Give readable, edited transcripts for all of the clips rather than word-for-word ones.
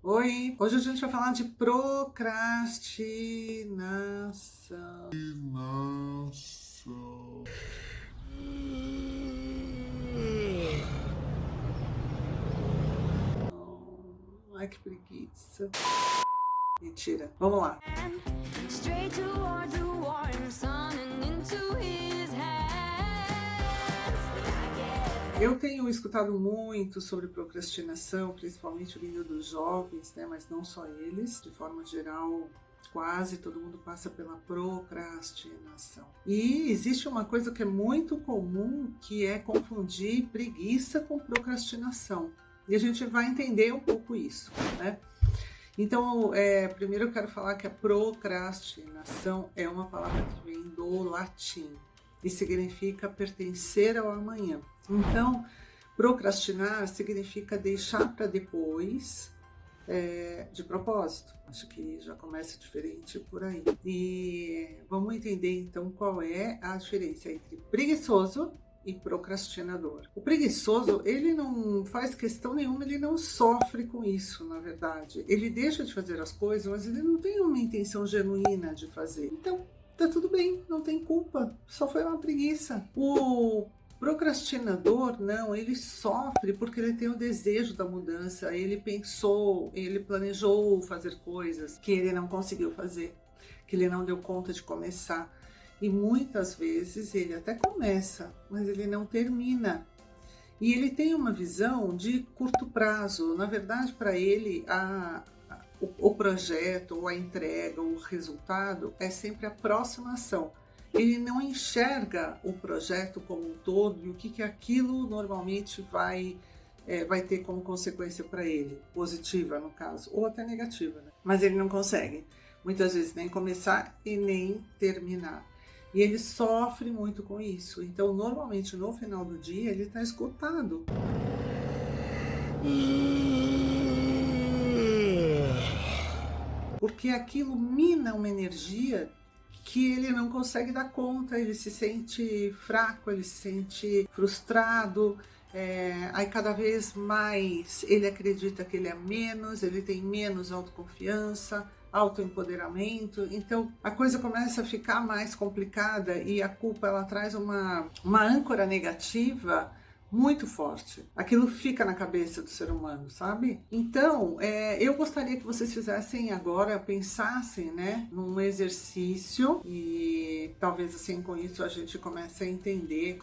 Oi, hoje a gente vai falar de procrastinação. Ai, que preguiça. Mentira, vamos lá. Straight toward the warring sun and into his hands. Eu tenho escutado muito sobre procrastinação, principalmente vindo dos jovens, né? Mas não só eles, de forma geral, quase todo mundo passa pela procrastinação. E existe uma coisa que é muito comum, que é confundir preguiça com procrastinação. E a gente vai entender um pouco isso, né? Então, primeiro eu quero falar que a procrastinação é uma palavra que vem do latim e significa pertencer ao amanhã. Então, procrastinar significa deixar para depois, de propósito. Acho que já começa diferente por aí. E vamos entender então qual é a diferença entre preguiçoso e procrastinador. O preguiçoso, ele não faz questão nenhuma, ele não sofre com isso, na verdade. Ele deixa de fazer as coisas, mas ele não tem uma intenção genuína de fazer. Então, tá tudo bem, não tem culpa, só foi uma preguiça. O procrastinador, não, ele sofre porque ele tem o desejo da mudança, ele pensou, ele planejou fazer coisas que ele não conseguiu fazer, que ele não deu conta de começar. E muitas vezes ele até começa, mas ele não termina. E ele tem uma visão de curto prazo. Na verdade, para ele, o projeto, ou a entrega, ou o resultado é sempre a próxima ação. Ele não enxerga o projeto como um todo e o que aquilo normalmente vai ter como consequência para ele, positiva no caso, ou até negativa, né? Mas ele não consegue, muitas vezes, nem começar e nem terminar. E ele sofre muito com isso. Então, normalmente, no final do dia, ele está esgotado. Porque aquilo mina uma energia que ele não consegue dar conta, ele se sente fraco, ele se sente frustrado, aí cada vez mais ele acredita que ele é menos, ele tem menos autoconfiança, autoempoderamento, então a coisa começa a ficar mais complicada e a culpa ela traz uma âncora negativa muito forte. Aquilo fica na cabeça do ser humano, sabe? Então, eu gostaria que vocês fizessem agora, pensassem, né, num exercício e talvez assim com isso a gente comece a entender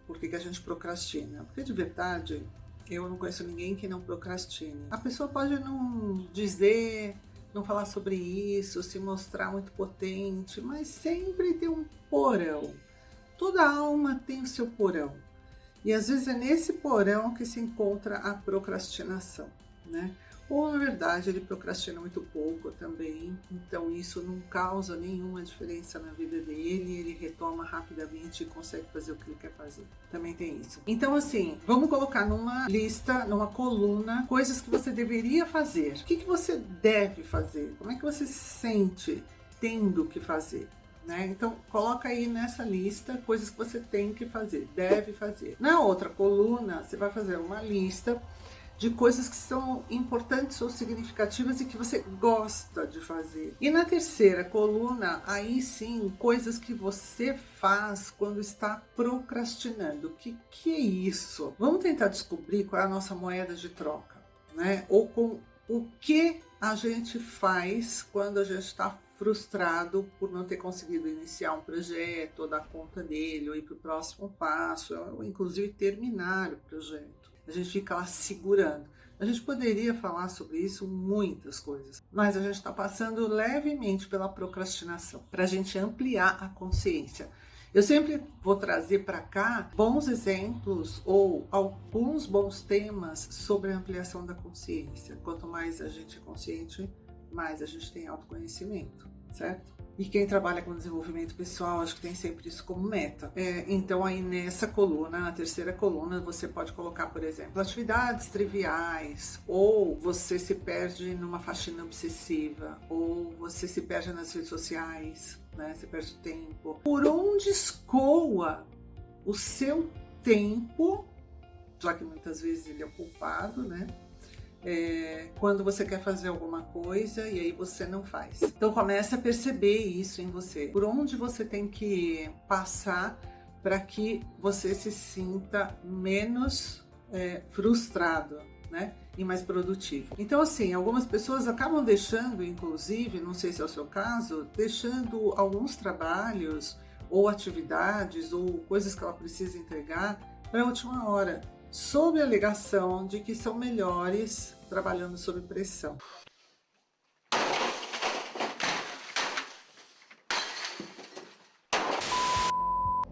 por que a gente procrastina. Porque de verdade, eu não conheço ninguém que não procrastine. A pessoa pode não dizer, não falar sobre isso, se mostrar muito potente, mas sempre tem um porão. Toda alma tem o seu porão. E às vezes é nesse porão que se encontra a procrastinação, né? Ou na verdade ele procrastina muito pouco também, então isso não causa nenhuma diferença na vida dele, ele retoma rapidamente e consegue fazer o que ele quer fazer. Também tem isso. Então assim, vamos colocar numa lista, numa coluna, coisas que você deveria fazer. O que você deve fazer? Como é que você se sente tendo que fazer? Né? Então, coloca aí nessa lista coisas que você tem que fazer, deve fazer. Na outra coluna, você vai fazer uma lista de coisas que são importantes ou significativas e que você gosta de fazer. E na terceira coluna, aí sim, coisas que você faz quando está procrastinando. O que é isso? Vamos tentar descobrir qual é a nossa moeda de troca, né? Ou com o que a gente faz quando a gente está frustrado por não ter conseguido iniciar um projeto, ou dar conta dele, ou ir para o próximo passo, ou inclusive terminar o projeto. A gente fica lá segurando. A gente poderia falar sobre isso muitas coisas, mas a gente está passando levemente pela procrastinação, para a gente ampliar a consciência. Eu sempre vou trazer para cá bons exemplos ou alguns bons temas sobre a ampliação da consciência. Quanto mais a gente é consciente, mais a gente tem autoconhecimento, certo? E quem trabalha com desenvolvimento pessoal, acho que tem sempre isso como meta. Então aí nessa coluna, na terceira coluna, você pode colocar, por exemplo, atividades triviais, ou você se perde numa faxina obsessiva, ou você se perde nas redes sociais, né? Você perde tempo. Por onde escoa o seu tempo, já que muitas vezes ele é o culpado, né? quando você quer fazer alguma coisa e aí você não faz. Então comece a perceber isso em você. Por onde você tem que passar para que você se sinta menos frustrado, né? E mais produtivo. Então, assim, algumas pessoas acabam deixando, inclusive, não sei se é o seu caso, deixando alguns trabalhos ou atividades ou coisas que ela precisa entregar para a última hora, sob a alegação de que são melhores trabalhando sob pressão.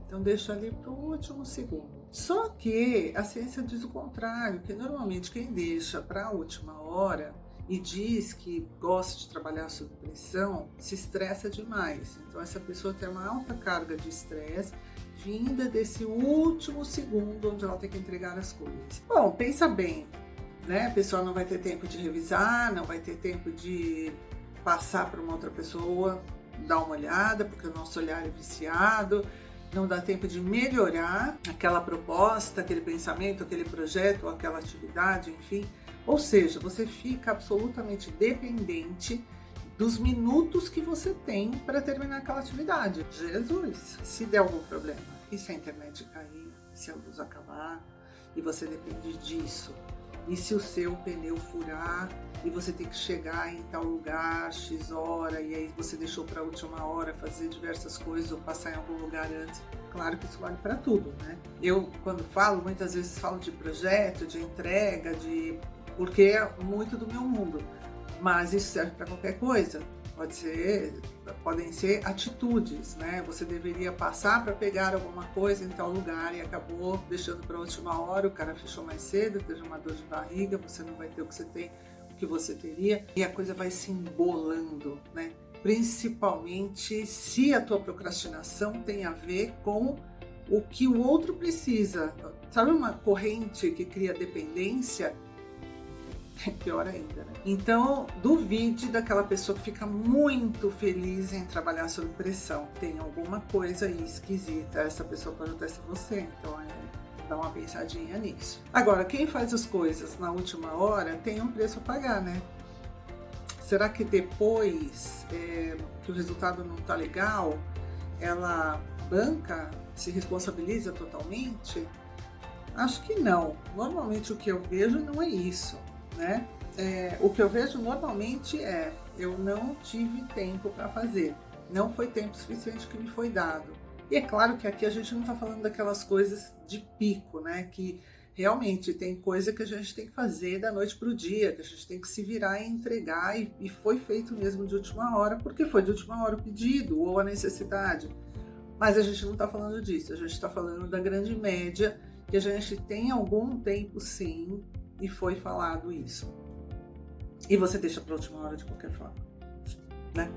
Então deixa ali para o último segundo. Só que a ciência diz o contrário, que normalmente quem deixa para a última hora e diz que gosta de trabalhar sob pressão, se estressa demais. Então essa pessoa tem uma alta carga de estresse vinda desse último segundo onde ela tem que entregar as coisas. Bom, pensa bem, né? A pessoa não vai ter tempo de revisar, não vai ter tempo de passar para uma outra pessoa, dar uma olhada, porque o nosso olhar é viciado. Não dá tempo de melhorar aquela proposta, aquele pensamento, aquele projeto, aquela atividade, enfim. Ou seja, você fica absolutamente dependente dos minutos que você tem para terminar aquela atividade. Jesus, se der algum problema, e se a internet cair, se a luz acabar, e você depende disso, e se o seu pneu furar, e você tem que chegar em tal lugar, X hora, e aí você deixou para a última hora fazer diversas coisas ou passar em algum lugar antes. Claro que isso vale para tudo, né? Eu, quando falo, muitas vezes falo de projeto, de entrega, porque é muito do meu mundo. Mas isso serve para qualquer coisa. Podem ser atitudes, né? Você deveria passar para pegar alguma coisa em tal lugar e acabou deixando para a última hora, o cara fechou mais cedo, teve uma dor de barriga, você não vai ter o que você tem, o que você teria, e a coisa vai se embolando, né? Principalmente se a tua procrastinação tem a ver com o que o outro precisa. Sabe uma corrente que cria dependência? É pior ainda, né? Então, duvide daquela pessoa que fica muito feliz em trabalhar sob pressão. Tem alguma coisa aí esquisita, essa pessoa pode até ser você, então dá uma pensadinha nisso. Agora, quem faz as coisas na última hora tem um preço a pagar, né? Será que depois que o resultado não tá legal, ela banca, se responsabiliza totalmente? Acho que não. Normalmente o que eu vejo não é isso, né? O que eu vejo normalmente eu não tive tempo para fazer, não foi tempo suficiente que me foi dado. E é claro que aqui a gente não está falando daquelas coisas de pico, né? Que realmente tem coisa que a gente tem que fazer da noite para o dia, que a gente tem que se virar e entregar, e foi feito mesmo de última hora, porque foi de última hora o pedido ou a necessidade. Mas a gente não está falando disso, a gente está falando da grande média, que a gente tem algum tempo sim, e foi falado isso. E você deixa para a última hora de qualquer forma, né?